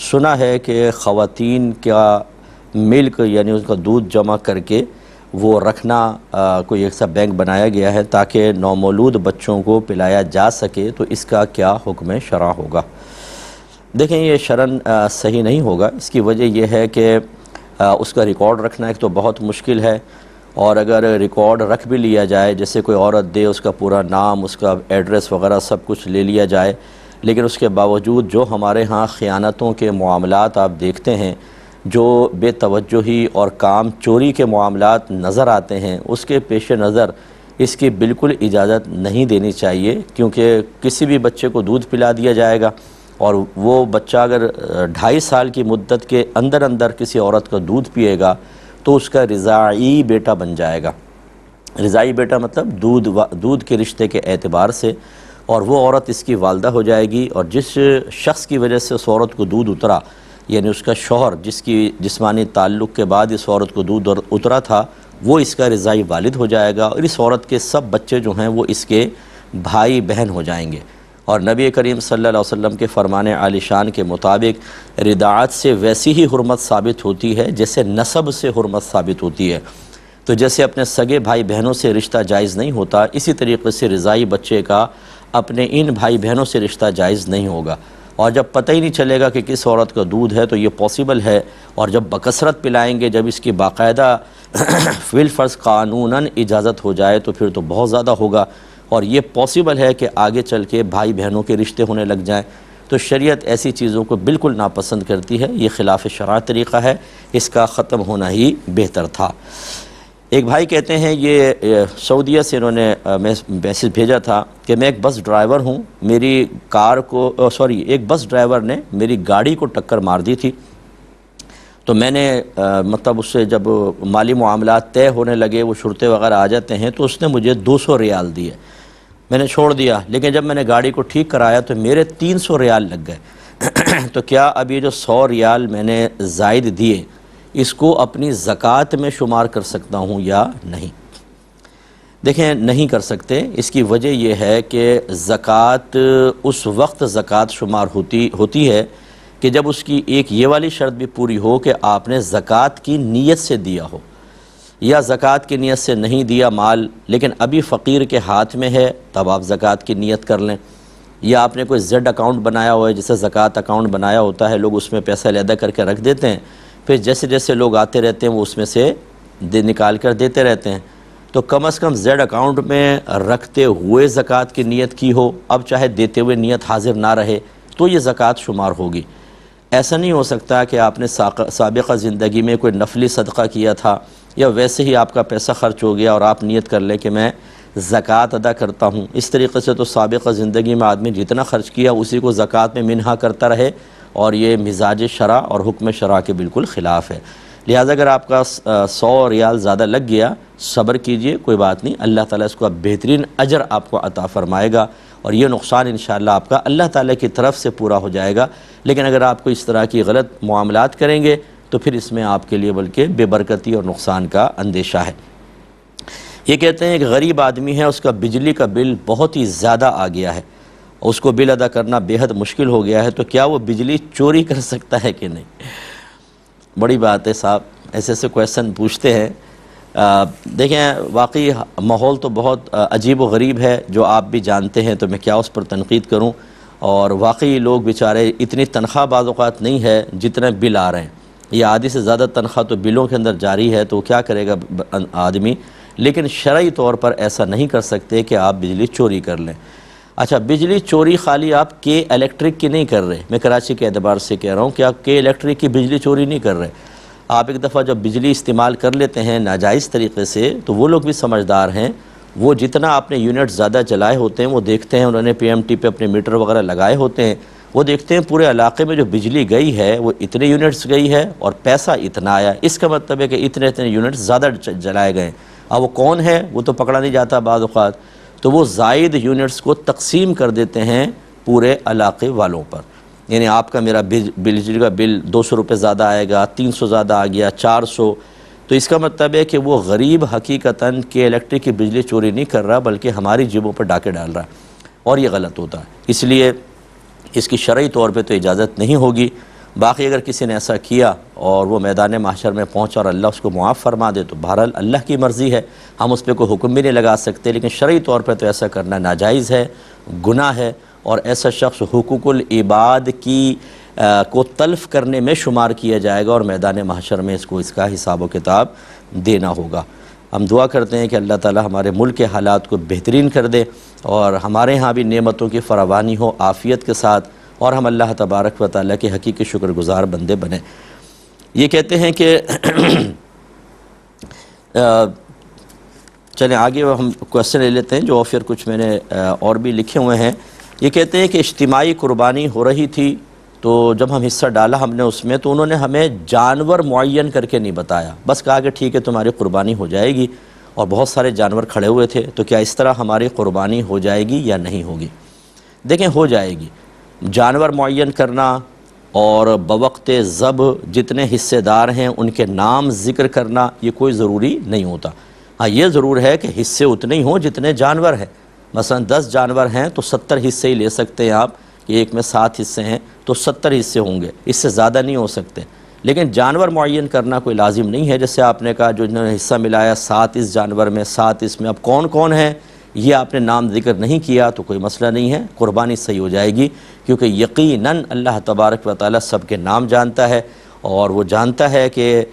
سنا ہے کہ خواتین کا ملک یعنی اس کا دودھ جمع کر کے وہ رکھنا کوئی ایسا بینک بنایا گیا ہے تاکہ نومولود بچوں کو پلایا جا سکے، تو اس کا کیا حکم شرع ہوگا؟ دیکھیں، یہ شرعاً صحیح نہیں ہوگا۔ اس کی وجہ یہ ہے کہ اس کا ریکارڈ رکھنا ایک تو بہت مشکل ہے، اور اگر ریکارڈ رکھ بھی لیا جائے، جیسے کوئی عورت دے، اس کا پورا نام، اس کا ایڈریس وغیرہ سب کچھ لے لیا جائے، لیکن اس کے باوجود جو ہمارے ہاں خیانتوں کے معاملات آپ دیکھتے ہیں، جو بے توجہی اور کام چوری کے معاملات نظر آتے ہیں، اس کے پیش نظر اس کی بالکل اجازت نہیں دینی چاہیے، کیونکہ کسی بھی بچے کو دودھ پلا دیا جائے گا، اور وہ بچہ اگر 2.5 سال کی مدت کے اندر اندر کسی عورت کا دودھ پیے گا تو اس کا رضاعی بیٹا بن جائے گا۔ رضاعی بیٹا مطلب دودھ کے رشتے کے اعتبار سے، اور وہ عورت اس کی والدہ ہو جائے گی، اور جس شخص کی وجہ سے اس عورت کو دودھ اترا، یعنی اس کا شوہر جس کی جسمانی تعلق کے بعد اس عورت کو دودھ اترا تھا، وہ اس کا رضاعی والد ہو جائے گا، اور اس عورت کے سب بچے جو ہیں وہ اس کے بھائی بہن ہو جائیں گے۔ اور نبی کریم صلی اللہ علیہ وسلم کے فرمان عالی شان کے مطابق رضاعت سے ویسی ہی حرمت ثابت ہوتی ہے جیسے نسب سے حرمت ثابت ہوتی ہے۔ تو جیسے اپنے سگے بھائی بہنوں سے رشتہ جائز نہیں ہوتا، اسی طریقے سے رضاعی بچے کا اپنے ان بھائی بہنوں سے رشتہ جائز نہیں ہوگا۔ اور جب پتہ ہی نہیں چلے گا کہ کس عورت کا دودھ ہے تو یہ پاسبل ہے، اور جب بکثرت پلائیں گے، جب اس کی باقاعدہ بالفرض قانوناً اجازت ہو جائے تو پھر تو بہت زیادہ ہوگا، اور یہ پاسبل ہے کہ آگے چل کے بھائی بہنوں کے رشتے ہونے لگ جائیں۔ تو شریعت ایسی چیزوں کو بالکل ناپسند کرتی ہے، یہ خلاف شرع طریقہ ہے، اس کا ختم ہونا ہی بہتر تھا۔ ایک بھائی کہتے ہیں، یہ سعودیہ سے انہوں نے میسج بھیجا تھا کہ میں ایک بس ڈرائیور ہوں، ایک بس ڈرائیور نے میری گاڑی کو ٹکر مار دی تھی، تو میں نے مطلب اس سے جب مالی معاملات طے ہونے لگے، وہ شرطے وغیرہ آ جاتے ہیں، تو اس نے مجھے 200 ریال دیے، میں نے چھوڑ دیا، لیکن جب میں نے گاڑی کو ٹھیک کرایا تو میرے 300 ریال لگ گئے۔ تو کیا اب یہ جو 100 ریال میں نے زائد دیے، اس کو اپنی زکوٰۃ میں شمار کر سکتا ہوں یا نہیں؟ دیکھیں، نہیں کر سکتے۔ اس کی وجہ یہ ہے کہ زکوٰۃ اس وقت زکوٰۃ شمار ہوتی ہے کہ جب اس کی ایک یہ والی شرط بھی پوری ہو کہ آپ نے زکوٰۃ کی نیت سے دیا ہو، یا زکوٰۃ کی نیت سے نہیں دیا مال، لیکن ابھی فقیر کے ہاتھ میں ہے، تب آپ زکوٰۃ کی نیت کر لیں، یا آپ نے کوئی زیڈ اکاؤنٹ بنایا ہوا ہے، جیسے زکوٰۃ اکاؤنٹ بنایا ہوتا ہے، لوگ اس میں پیسہ علیحدہ کر کے رکھ دیتے ہیں، پھر جیسے جیسے لوگ آتے رہتے ہیں وہ اس میں سے نکال کر دیتے رہتے ہیں، تو کم از کم زیڈ اکاؤنٹ میں رکھتے ہوئے زکوٰۃ کی نیت کی ہو، اب چاہے دیتے ہوئے نیت حاضر نہ رہے تو یہ زکوٰۃ شمار ہوگی۔ ایسا نہیں ہو سکتا کہ آپ نے سابقہ زندگی میں کوئی نفلی صدقہ کیا تھا، یا ویسے ہی آپ کا پیسہ خرچ ہو گیا اور آپ نیت کر لیں کہ میں زکوٰۃ ادا کرتا ہوں۔ اس طریقے سے تو سابقہ زندگی میں آدمی جتنا خرچ کیا اسی کو زکوٰۃ میں منہا کرتا رہے، اور یہ مزاج شرع اور حکم شرع کے بالکل خلاف ہے۔ لہٰذا اگر آپ کا 100 ریال زیادہ لگ گیا، صبر کیجئے، کوئی بات نہیں، اللہ تعالیٰ اس کو بہترین اجر آپ کو عطا فرمائے گا، اور یہ نقصان انشاءاللہ آپ کا اللہ تعالیٰ کی طرف سے پورا ہو جائے گا۔ لیکن اگر آپ کو اس طرح کی غلط معاملات کریں گے تو پھر اس میں آپ کے لیے بلکہ بے برکتی اور نقصان کا اندیشہ ہے۔ یہ کہتے ہیں کہ غریب آدمی ہے، اس کا بجلی کا بل بہت ہی زیادہ آ گیا ہے، اس کو بل ادا کرنا بے حد مشکل ہو گیا ہے، تو کیا وہ بجلی چوری کر سکتا ہے کہ نہیں؟ بڑی بات ہے صاحب، ایسے کویسچن پوچھتے ہیں۔ دیکھیں، واقعی ماحول تو بہت عجیب و غریب ہے، جو آپ بھی جانتے ہیں، تو میں کیا اس پر تنقید کروں، اور واقعی لوگ بیچارے اتنی تنخواہ بعض اوقات نہیں ہے جتنے بل آ رہے ہیں، یہ آدھی سے زیادہ تنخواہ تو بلوں کے اندر جاری ہے، تو کیا کرے گا آدمی؟ لیکن شرعی طور پر ایسا نہیں کر سکتے کہ آپ بجلی چوری کر لیں۔ اچھا، بجلی چوری خالی آپ کے الیکٹرک کی نہیں کر رہے، میں کراچی کے اعتبار سے کہہ رہا ہوں کہ آپ کے الیکٹرک کی بجلی چوری نہیں کر رہے۔ آپ ایک دفعہ جب بجلی استعمال کر لیتے ہیں ناجائز طریقے سے، تو وہ لوگ بھی سمجھدار ہیں، وہ جتنا آپ نے یونٹ زیادہ چلائے ہوتے ہیں وہ دیکھتے ہیں، انہوں نے پی ایم ٹی پہ اپنے میٹر وغیرہ لگائے ہوتے ہیں، وہ دیکھتے ہیں پورے علاقے میں جو بجلی گئی ہے وہ اتنے یونٹس گئی ہے اور پیسہ اتنا آیا، اس کا مطلب ہے کہ اتنے یونٹس زیادہ جلائے گئے۔ اب وہ کون ہے وہ تو پکڑا نہیں جاتا بعض اوقات، تو وہ زائد یونٹس کو تقسیم کر دیتے ہیں پورے علاقے والوں پر، یعنی آپ کا میرا بجلی کا بل 200 روپے زیادہ آئے گا، 300 زیادہ آ گیا، 400، تو اس کا مطلب ہے کہ وہ غریب حقیقتاً کہ الیکٹرک کی بجلی چوری نہیں کر رہا بلکہ ہماری جیبوں پر ڈاکے ڈال رہا ہے، اور یہ غلط ہوتا ہے۔ اس لیے اس کی شرعی طور پہ تو اجازت نہیں ہوگی، باقی اگر کسی نے ایسا کیا اور وہ میدان محشر میں پہنچا اور اللہ اس کو معاف فرما دے تو بہرحال اللہ کی مرضی ہے، ہم اس پہ کوئی حکم بھی نہیں لگا سکتے، لیکن شرعی طور پہ تو ایسا کرنا ناجائز ہے، گناہ ہے، اور ایسا شخص حقوق العباد کو تلف کرنے میں شمار کیا جائے گا، اور میدان محشر میں اس کا حساب و کتاب دینا ہوگا۔ ہم دعا کرتے ہیں کہ اللہ تعالی ہمارے ملک کے حالات کو بہترین کر دے، اور ہمارے ہاں بھی نعمتوں کی فراوانی ہو عافیت کے ساتھ، اور ہم اللہ تبارک و تعالیٰ کے حقیقی شکر گزار بندے بنیں۔ یہ کہتے ہیں کہ چلیں آگے ہم کوشچن لے لیتے ہیں، جو پھر کچھ میں نے اور بھی لکھے ہوئے ہیں۔ یہ کہتے ہیں کہ اجتماعی قربانی ہو رہی تھی، تو جب ہم حصہ ڈالا ہم نے اس میں، تو انہوں نے ہمیں جانور معین کر کے نہیں بتایا، بس کہا کہ ٹھیک ہے تمہاری قربانی ہو جائے گی، اور بہت سارے جانور کھڑے ہوئے تھے، تو کیا اس طرح ہماری قربانی ہو جائے گی یا نہیں ہوگی؟ دیکھیں ہو جائے گی۔ جانور معین کرنا اور بوقت ذبح جتنے حصے دار ہیں ان کے نام ذکر کرنا یہ کوئی ضروری نہیں ہوتا۔ ہاں یہ ضرور ہے کہ حصے اتنے ہی ہوں جتنے جانور ہیں، مثلا 10 جانور ہیں تو 70 حصے ہی لے سکتے ہیں آپ، کہ ایک میں 7 حصے ہیں تو 70 حصے ہوں گے، اس سے زیادہ نہیں ہو سکتے۔ لیکن جانور معین کرنا کوئی لازم نہیں ہے، جیسے آپ نے کہا جو انہوں نے حصہ ملایا 7 اس جانور میں 7 اس میں، اب کون کون ہے یہ آپ نے نام ذکر نہیں کیا تو کوئی مسئلہ نہیں ہے، قربانی صحیح ہو جائے گی، کیونکہ یقیناً اللہ تبارک و تعالیٰ سب کے نام جانتا ہے، اور وہ جانتا ہے کہ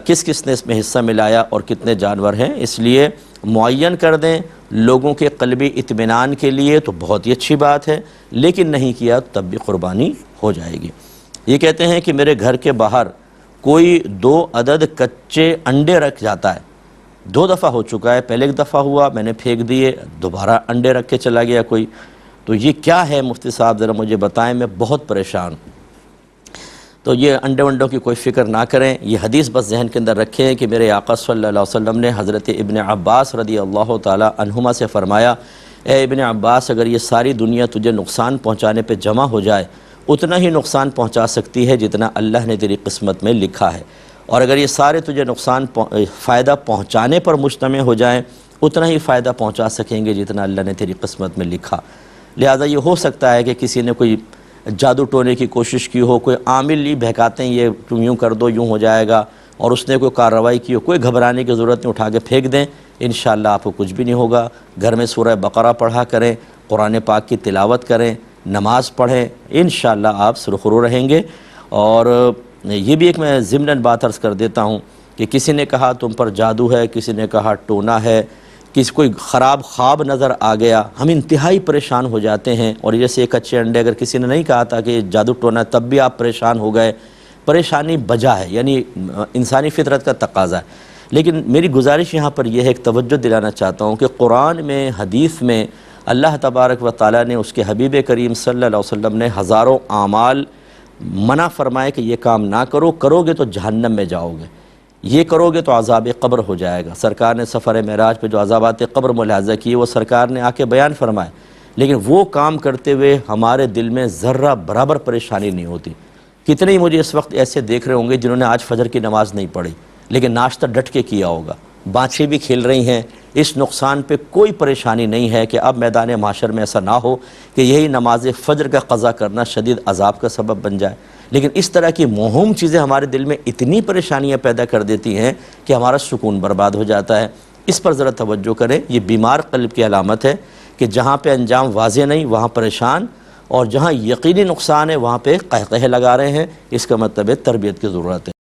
کس کس نے اس میں حصہ ملایا اور کتنے جانور ہیں، اس لیے معین کر دیں لوگوں کے قلبی اطمینان کے لیے تو بہت ہی اچھی بات ہے، لیکن نہیں کیا تب بھی قربانی ہو جائے گی۔ یہ کہتے ہیں کہ میرے گھر کے باہر کوئی 2 عدد کچے انڈے رکھ جاتا ہے، 2 دفعہ ہو چکا ہے، پہلے ایک دفعہ ہوا میں نے پھینک دیے، دوبارہ انڈے رکھ کے چلا گیا کوئی، تو یہ کیا ہے مفتی صاحب ذرا مجھے بتائیں، میں بہت پریشان ہوں۔ تو یہ انڈے ونڈوں کی کوئی فکر نہ کریں، یہ حدیث بس ذہن کے اندر رکھیں کہ میرے آقا صلی اللہ علیہ وسلم نے حضرت ابن عباس رضی اللہ تعالی عنہما سے فرمایا، اے ابن عباس اگر یہ ساری دنیا تجھے نقصان پہنچانے پہ جمع ہو جائے اتنا ہی نقصان پہنچا سکتی ہے جتنا اللہ نے تیری قسمت میں لکھا ہے، اور اگر یہ سارے تجھے فائدہ پہنچانے پر مجتمع ہو جائیں اتنا ہی فائدہ پہنچا سکیں گے جتنا اللہ نے تیری قسمت میں لکھا۔ لہذا یہ ہو سکتا ہے کہ کسی نے کوئی جادو ٹونے کی کوشش کی ہو، کوئی عامل ہی بہکاتے ہیں یہ تم یوں کر دو یوں ہو جائے گا، اور اس نے کوئی کارروائی کی ہو، کوئی گھبرانے کی ضرورت نہیں، اٹھا کے پھینک دیں، انشاءاللہ آپ کو کچھ بھی نہیں ہوگا۔ گھر میں سورہ بقرہ پڑھا کریں، قرآن پاک کی تلاوت کریں، نماز پڑھیں، انشاءاللہ آپ سرخرو رہیں گے۔ اور یہ بھی ایک میں ضمناً بات عرض کر دیتا ہوں کہ کسی نے کہا تم پر جادو ہے، کسی نے کہا ٹونا ہے، کوئی خراب خواب نظر آ گیا، ہم انتہائی پریشان ہو جاتے ہیں، اور جیسے ایک کچے انڈے اگر کسی نے نہیں کہا تھا کہ یہ جادو ٹونا ہے تب بھی آپ پریشان ہو گئے، پریشانی بجا ہے، یعنی انسانی فطرت کا تقاضا ہے۔ لیکن میری گزارش یہاں پر یہ ہے، ایک توجہ دلانا چاہتا ہوں کہ قرآن میں حدیث میں اللہ تبارک و تعالیٰ نے اس کے حبیب کریم صلی اللہ علیہ وسلم نے ہزاروں اعمال منع فرمائے کہ یہ کام نہ کرو، کرو گے تو جہنم میں جاؤ گے، یہ کرو گے تو عذاب قبر ہو جائے گا۔ سرکار نے سفر معراج پہ جو عذابات قبر ملاحظہ کیے وہ سرکار نے آ کے بیان فرمائے، لیکن وہ کام کرتے ہوئے ہمارے دل میں ذرہ برابر پریشانی نہیں ہوتی۔ کتنے ہی مجھے اس وقت ایسے دیکھ رہے ہوں گے جنہوں نے آج فجر کی نماز نہیں پڑھی لیکن ناشتہ ڈٹ کے کیا ہوگا، بانچیں بھی کھیل رہی ہیں، اس نقصان پہ کوئی پریشانی نہیں ہے کہ اب میدان معاشر میں ایسا نہ ہو کہ یہی نماز فجر کا قضا کرنا شدید عذاب کا سبب بن جائے۔ لیکن اس طرح کی موہوم چیزیں ہمارے دل میں اتنی پریشانیاں پیدا کر دیتی ہیں کہ ہمارا سکون برباد ہو جاتا ہے۔ اس پر ذرا توجہ کریں، یہ بیمار قلب کی علامت ہے کہ جہاں پہ انجام واضح نہیں وہاں پریشان، اور جہاں یقینی نقصان ہے وہاں پہ قہقہے لگا رہے ہیں، اس کا مطلب ہے تربیت کی ضرورت ہے۔